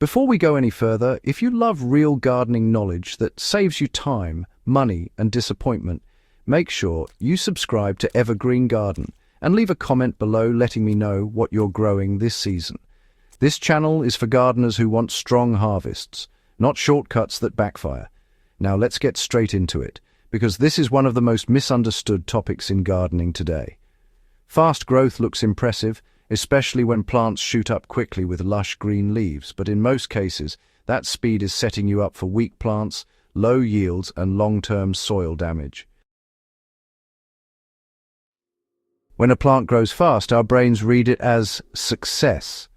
Before we go any further, if you love real gardening knowledge that saves you time, money, and disappointment, make sure you subscribe to Evergreen Garden and leave a comment below letting me know what you're growing this season. This channel is for gardeners who want strong harvests, not shortcuts that backfire. Now let's get straight into it, because this is one of the most misunderstood topics in gardening today. Fast growth looks impressive, especially when plants shoot up quickly with lush green leaves, but in most cases, that speed is setting you up for weak plants, low yields, and long-term soil damage. When a plant grows fast, our brains read it as success.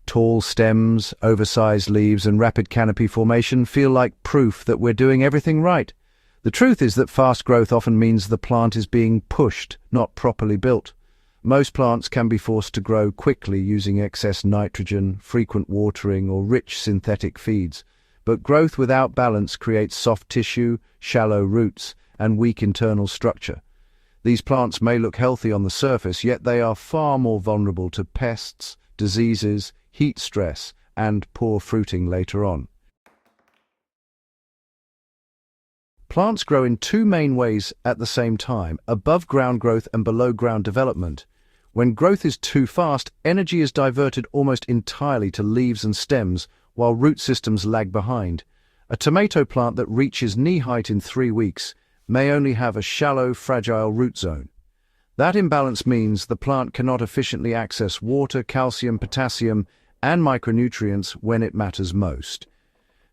Tall stems, oversized leaves, and rapid canopy formation feel like proof that we're doing everything right. The truth is that fast growth often means the plant is being pushed, not properly built. Most plants can be forced to grow quickly using excess nitrogen, frequent watering, or rich synthetic feeds. But growth without balance creates soft tissue, shallow roots, and weak internal structure. These plants may look healthy on the surface, yet they are far more vulnerable to pests, diseases, heat stress, and poor fruiting later on. Plants grow in two main ways at the same time: above-ground growth and below-ground development. When growth is too fast, energy is diverted almost entirely to leaves and stems, while root systems lag behind. A tomato plant that reaches knee height in 3 weeks may only have a shallow, fragile root zone. That imbalance means the plant cannot efficiently access water, calcium, potassium, and micronutrients when it matters most.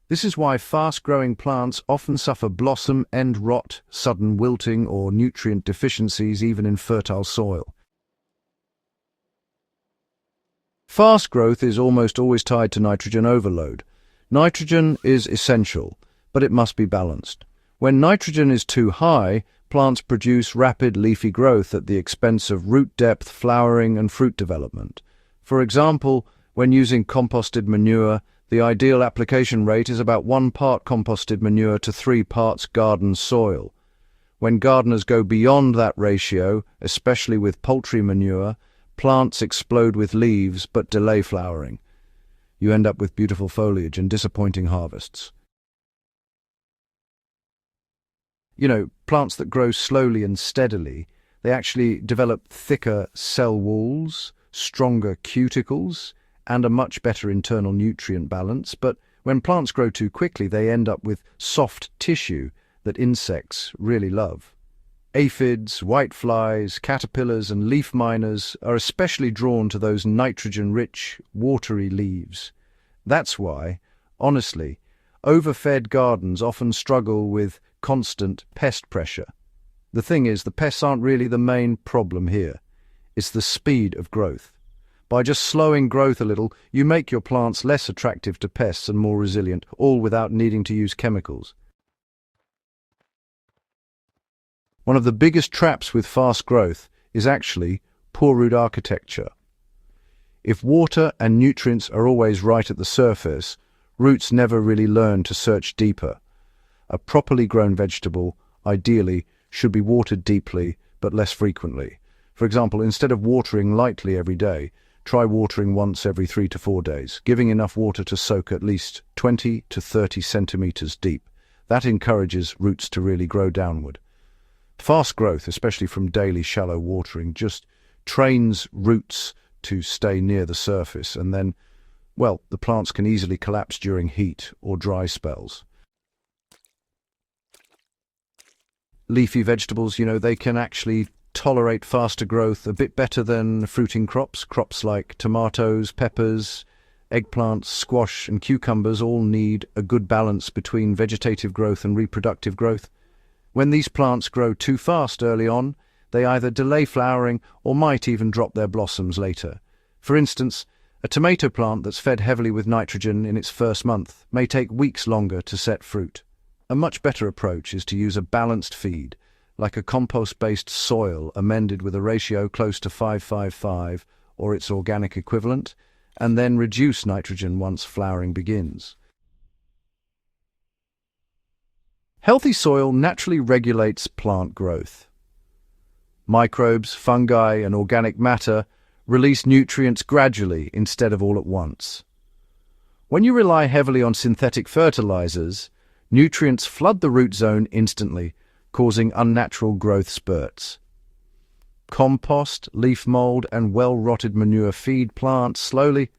This is why fast-growing plants often suffer blossom end rot, sudden wilting, or nutrient deficiencies even in fertile soil. Fast growth is almost always tied to nitrogen overload. Nitrogen is essential, but it must be balanced. When nitrogen is too high, plants produce rapid leafy growth at the expense of root depth, flowering, and fruit development. For example, when using composted manure, the ideal application rate is about 1 part composted manure to 3 parts garden soil. When gardeners go beyond that ratio, especially with poultry manure, plants explode with leaves but delay flowering. You end up with beautiful foliage and disappointing harvests. Plants that grow slowly and steadily, they actually develop thicker cell walls, stronger cuticles, and a much better internal nutrient balance. But when plants grow too quickly, they end up with soft tissue that insects really love. Aphids, whiteflies, caterpillars, and leaf miners are especially drawn to those nitrogen-rich, watery leaves. That's why, honestly, overfed gardens often struggle with constant pest pressure. The thing is, the pests aren't really the main problem here. It's the speed of growth. By just slowing growth a little, you make your plants less attractive to pests and more resilient, all without needing to use chemicals. One of the biggest traps with fast growth is actually poor root architecture. If water and nutrients are always right at the surface, roots never really learn to search deeper. A properly grown vegetable, ideally, should be watered deeply but less frequently. For example, instead of watering lightly every day, try watering once every 3 to 4 days, giving enough water to soak at least 20 to 30 centimeters deep. That encourages roots to really grow downward. Fast growth, especially from daily shallow watering, just trains roots to stay near the surface, and then, the plants can easily collapse during heat or dry spells. Leafy vegetables, they can actually tolerate faster growth a bit better than fruiting crops. Crops like tomatoes, peppers, eggplants, squash, and cucumbers all need a good balance between vegetative growth and reproductive growth. When these plants grow too fast early on, they either delay flowering or might even drop their blossoms later. For instance, a tomato plant that's fed heavily with nitrogen in its first month may take weeks longer to set fruit. A much better approach is to use a balanced feed, like a compost-based soil amended with a ratio close to 5:5:5 or its organic equivalent, and then reduce nitrogen once flowering begins. Healthy soil naturally regulates plant growth. Microbes, fungi, and organic matter release nutrients gradually instead of all at once. When you rely heavily on synthetic fertilizers, nutrients flood the root zone instantly, causing unnatural growth spurts. Compost, leaf mold, and well-rotted manure feed plants slowly.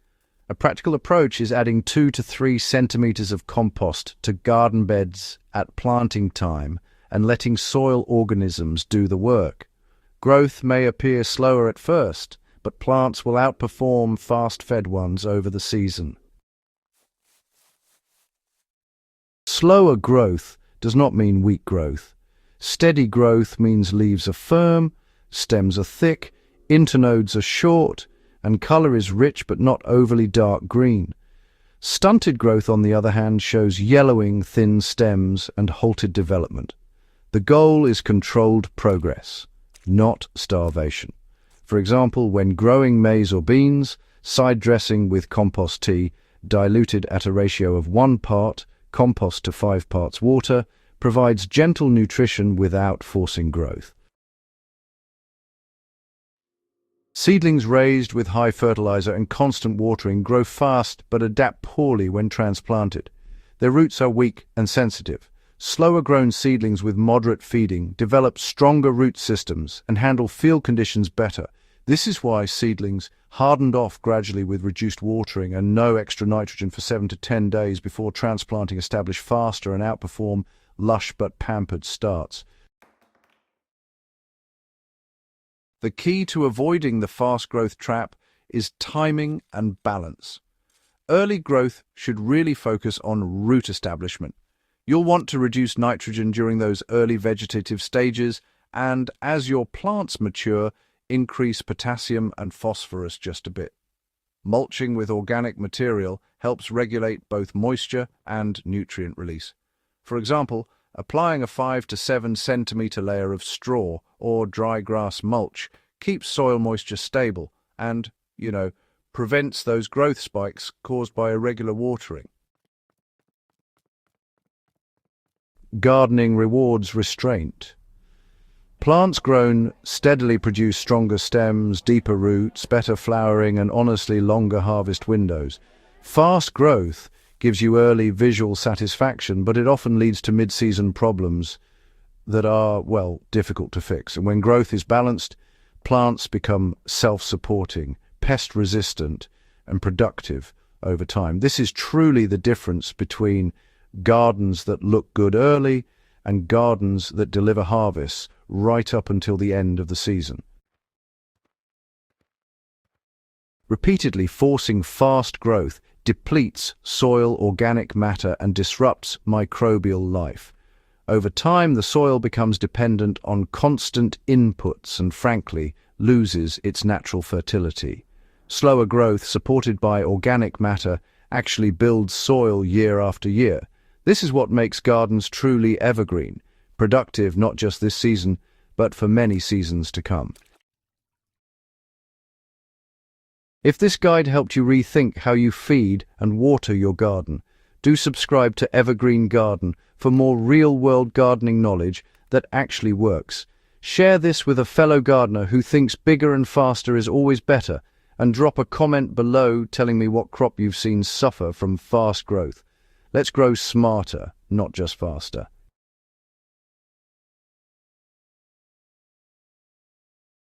A practical approach is adding 2 to 3 centimeters of compost to garden beds at planting time and letting soil organisms do the work. Growth may appear slower at first, but plants will outperform fast-fed ones over the season. Slower growth does not mean weak growth. Steady growth means leaves are firm, stems are thick, internodes are short, and color is rich but not overly dark green. Stunted growth, on the other hand, shows yellowing, thin stems and halted development. The goal is controlled progress, not starvation. For example, when growing maize or beans, side dressing with compost tea, diluted at a ratio of 1 part compost to 5 parts water, provides gentle nutrition without forcing growth. Seedlings raised with high fertilizer and constant watering grow fast but adapt poorly when transplanted. Their roots are weak and sensitive. Slower-grown seedlings with moderate feeding develop stronger root systems and handle field conditions better. This is why seedlings hardened off gradually with reduced watering and no extra nitrogen for 7 to 10 days before transplanting establish faster and outperform lush but pampered starts. The key to avoiding the fast growth trap is timing and balance. Early growth should really focus on root establishment. You'll want to reduce nitrogen during those early vegetative stages, and as your plants mature, increase potassium and phosphorus just a bit. Mulching with organic material helps regulate both moisture and nutrient release. For example, applying a 5 to 7 centimeter layer of straw or dry grass mulch keeps soil moisture stable and, prevents those growth spikes caused by irregular watering. Gardening rewards restraint. Plants grown steadily produce stronger stems, deeper roots, better flowering, and honestly longer harvest windows. Fast growth gives you early visual satisfaction, but it often leads to mid-season problems that are, difficult to fix. And when growth is balanced, plants become self-supporting, pest-resistant, and productive over time. This is truly the difference between gardens that look good early and gardens that deliver harvests right up until the end of the season. Repeatedly forcing fast growth depletes soil organic matter and disrupts microbial life. Over time, the soil becomes dependent on constant inputs and, frankly, loses its natural fertility. Slower growth, supported by organic matter, actually builds soil year after year. This is what makes gardens truly evergreen, productive not just this season, but for many seasons to come. If this guide helped you rethink how you feed and water your garden, do subscribe to Evergreen Garden for more real-world gardening knowledge that actually works. Share this with a fellow gardener who thinks bigger and faster is always better, and drop a comment below telling me what crop you've seen suffer from fast growth. Let's grow smarter, not just faster.